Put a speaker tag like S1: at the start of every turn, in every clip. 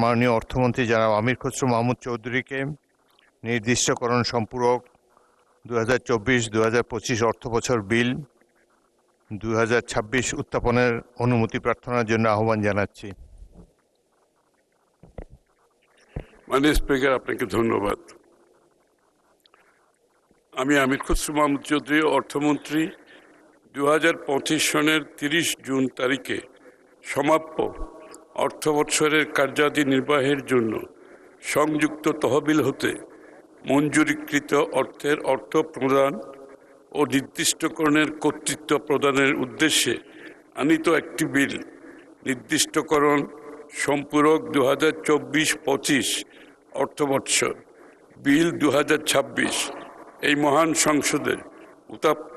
S1: মাননীয় অর্থমন্ত্রী জনাব আমির খসরু মাহমুদ চৌধুরীকে নির্দিষ্টকরণ সম্পূরক 2024-2025 অর্থবছর বিল 2026 উত্থাপনের অনুমতি প্রার্থনার জন্য আহ্বান জানাচ্ছি।
S2: মাননীয় স্পিকার, আপনাকে ধন্যবাদ। আমি আমির খসরু মাহমুদ চৌধুরী, অর্থমন্ত্রী, 2025 সনের 30 জুন তারিখে সমাপ্য অর্থবৎসরের কার্যাদি নির্বাহের জন্য সংযুক্ত তহবিল হতে মঞ্জুরিকৃত অর্থের অর্থ প্রদান ও নির্দিষ্টকরণের কর্তৃত্ব প্রদানের উদ্দেশ্যে আনিত একটি বিল নির্দিষ্টকরণ সম্পূরক 2024-25 অর্থবৎসর বিল 2026 এই মহান সংসদে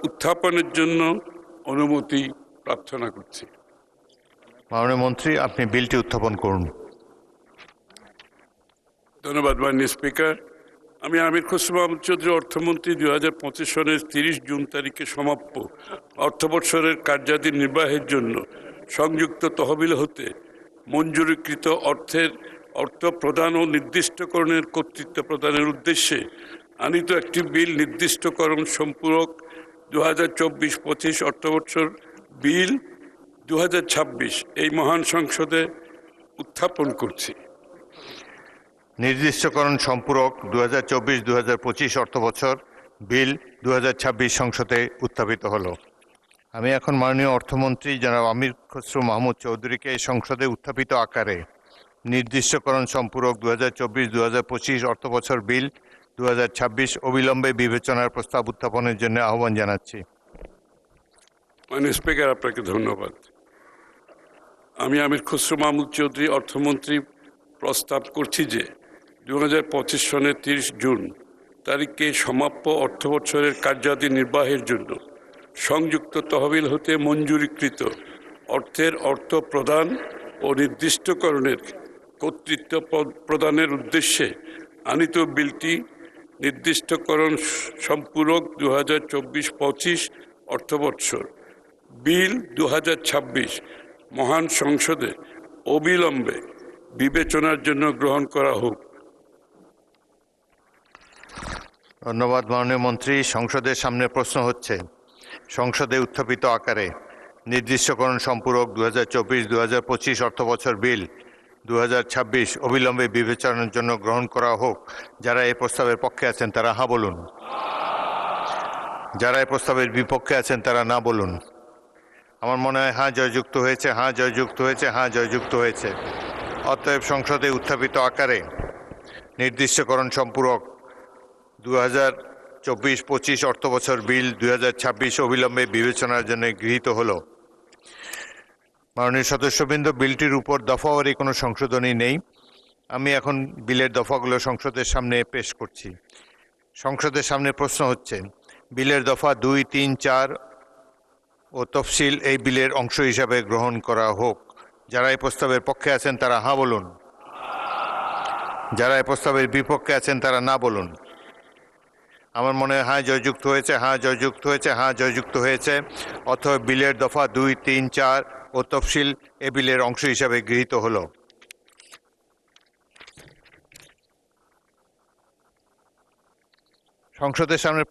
S2: উত্থাপনের জন্য অনুমতি প্রার্থনা করছি।
S1: মাননীয় মন্ত্রী, আপনি বিলটি উত্থাপন করুন।
S2: ধন্যবাদ মাননীয় স্পিকার। আমি আমির খসরু মাহমুদ চৌধুরী, অর্থমন্ত্রী, 2025 সনের 30 জুন তারিখে সমাপ্য অর্থবৎসরের কার্যাদি নির্বাহের জন্য সংযুক্ত তহবিল হতে মঞ্জুরিকৃত অর্থের অর্থ প্রদান ও নির্দিষ্টকরণের কর্তৃত্ব প্রদানের উদ্দেশ্যে আনিত একটি বিল নির্দিষ্টকরণ সম্পূরক 2024-25 অর্থবৎসর বিল 2026 এই মহান সংসদে উত্থাপন করছি।
S1: নির্দিষ্টকরণ সম্পূরক 2024-2025 অর্থবছর বিল 2026 সংসদে উত্থাপিত হলো। আমি এখন মাননীয় অর্থমন্ত্রী জনাব আমির খসরু মাহমুদ চৌধুরীকে সংসদে উত্থাপিত আকারে নির্দিষ্টকরণ সম্পূরক 2024-2025 অর্থবছর বিল 2026 অবিলম্বে বিবেচনার প্রস্তাব উত্থাপনের জন্য আহ্বান জানাচ্ছি।
S2: মাননীয় স্পিকার, আপনাকে ধন্যবাদ। আমি আমির খসরু মাহমুদ চৌধুরী, অর্থমন্ত্রী, প্রস্তাব করছি যে 2025 সনের 30 জুন তারিখে সমাপ্য অর্থবৎসরের কার্যাদি নির্বাহের জন্য সংযুক্ত তহবিল হতে মঞ্জুরিকৃত অর্থের অর্থ প্রদান ও নির্দিষ্টকরণের কর্তৃত্ব প্রদানের উদ্দেশ্যে আনিত বিলটি নির্দিষ্টকরণ সম্পূরক 2024-25 অর্থবৎসর বিল 2026 মহান সংসদে অবিলম্বে বিবেচনার জন্য গ্রহণ করা হোক।
S1: ধন্যবাদ মাননীয় মন্ত্রী। সংসদের সামনে প্রশ্ন হচ্ছে সংসদে উত্থাপিত আকারে নির্দিষ্টকরণ সম্পূরক 2024-2025 অর্থবছর বিল 2026 অবিলম্বে বিবেচনার জন্য গ্রহণ করা হোক। যারা এই প্রস্তাবের পক্ষে আছেন তারা হ্যাঁ বলুন, যারা এই প্রস্তাবের বিপক্ষে আছেন তারা না বলুন। আমার মনে হয় হ্যাঁ জয়যুক্ত হয়েছে, হ্যাঁ জয়যুক্ত হয়েছে, হ্যাঁ জয়যুক্ত হয়েছে। অতএব সংসদে উত্থাপিত আকারে নির্দিষ্টকরণ সম্পূরক 2024-25 অর্থবছর বিল 2026 অবিলম্বে বিবেচনার জন্য গৃহীত হলো। মাননীয় সদস্যবৃন্দ, বিলটির উপর দফাওয়ারি কোনো সংশোধনী নেই। আমি এখন বিলের দফাগুলো সংসদের সামনে পেশ করছি। সংসদের সামনে প্রশ্ন হচ্ছে বিলের দফা 2, 3, 4 ও তফসিল এই বিলের অংশ হিসাবে গ্রহণ করা হোক। যারা এই প্রস্তাবের পক্ষে আছেন তারা হ্যাঁ বলুন, যারা এই প্রস্তাবের বিপক্ষে আছেন তারা না বলুন। আমার মনে হয় হ্যাঁ জয়যুক্ত হয়েছে, হ্যাঁ জয়যুক্ত হয়েছে, হ্যাঁ জয়যুক্ত হয়েছে। অথবা বিলের দফা 2, 3, 4 ও তফসিল এ বিলের অংশ হিসাবে গৃহীত হলো। সংসদের সামনে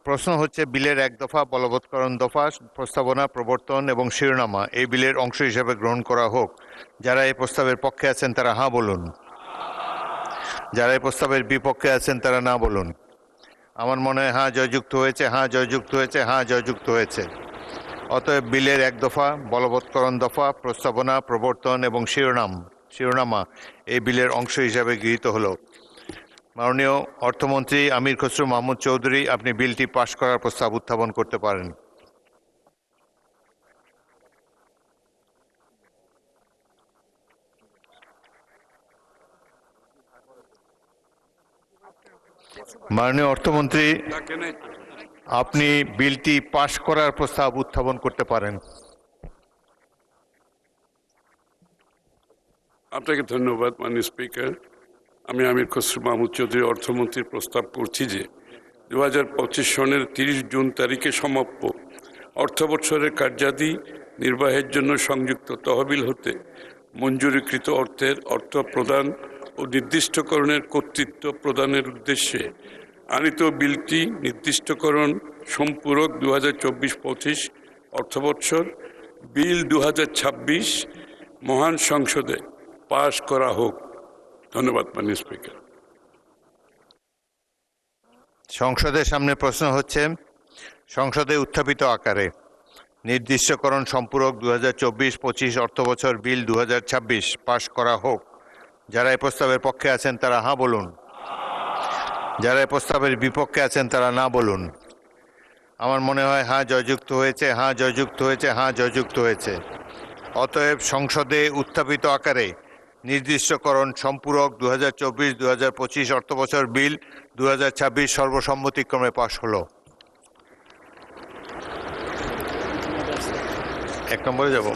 S1: প্রশ্ন হচ্ছে বিলের 1 দফা বলবৎকরণ দফা প্রস্তাবনা প্রবর্তন এবং শিরোনামা এই বিলের অংশ হিসাবে গ্রহণ করা হোক। যারা এই প্রস্তাবের পক্ষে আছেন তারা হ্যাঁ বলুন, যারা এই প্রস্তাবের বিপক্ষে আছেন তারা না বলুন। আমার মনে হয় হ্যাঁ জয়যুক্ত হয়েছে, হ্যাঁ জয়যুক্ত হয়েছে, হ্যাঁ জয়যুক্ত হয়েছে। অতএব বিলের 1 দফা বলবৎকরণ দফা প্রস্তাবনা প্রবর্তন এবং শিরোনামা এই বিলের অংশ হিসাবে গৃহীত হলো। মাননীয় অর্থমন্ত্রী আমির খসরু মাহমুদ চৌধুরী, আপনি বিলটি পাশ করার প্রস্তাব উত্থাপন করতে পারেন। মাননীয় অর্থমন্ত্রী, আপনি বিলটি পাশ করার প্রস্তাব উত্থাপন করতে পারেন।
S2: আপনাকে ধন্যবাদ মাননীয় স্পিকার। আমি আমির খসরু মাহমুদ চৌধুরী, অর্থমন্ত্রী, প্রস্তাব করছি যে 2025 সনের 30 জুন তারিখে সমাপ্য অর্থবৎসরের কার্যাদি নির্বাহের জন্য সংযুক্ত তহবিল হতে মঞ্জুরিকৃত অর্থের অর্থ প্রদান ও নির্দিষ্টকরণের কর্তৃত্ব প্রদানের উদ্দেশ্যে আনিত বিলটি নির্দিষ্টকরণ সম্পূরক 2024-25 অর্থবৎসর বিল 2026 মহান সংসদে পাশ করা হোক। ধন্যবাদ মাননীয় স্পিকার।
S1: সংসদের সামনে প্রশ্ন হচ্ছে সংসদে উত্থাপিত আকারে নির্দিষ্টকরণ সম্পূরক 2024-25 অর্থবছর বিল 2026 পাশ করা হোক। যারা এই প্রস্তাবের পক্ষে আছেন তারা হ্যাঁ বলুন, যারা এই প্রস্তাবের বিপক্ষে আছেন তারা না বলুন। আমার মনে হয় হ্যাঁ জয়যুক্ত হয়েছে, হ্যাঁ জয়যুক্ত হয়েছে, হ্যাঁ জয়যুক্ত হয়েছে। অতএব সংসদে উত্থাপিত আকারে নির্দিষ্টকরণ সম্পূরক 2024-2025 অর্থবছর বিল 2026 সর্বসম্মতিক্রমে পাশ হলো। 1 নম্বরে যাব।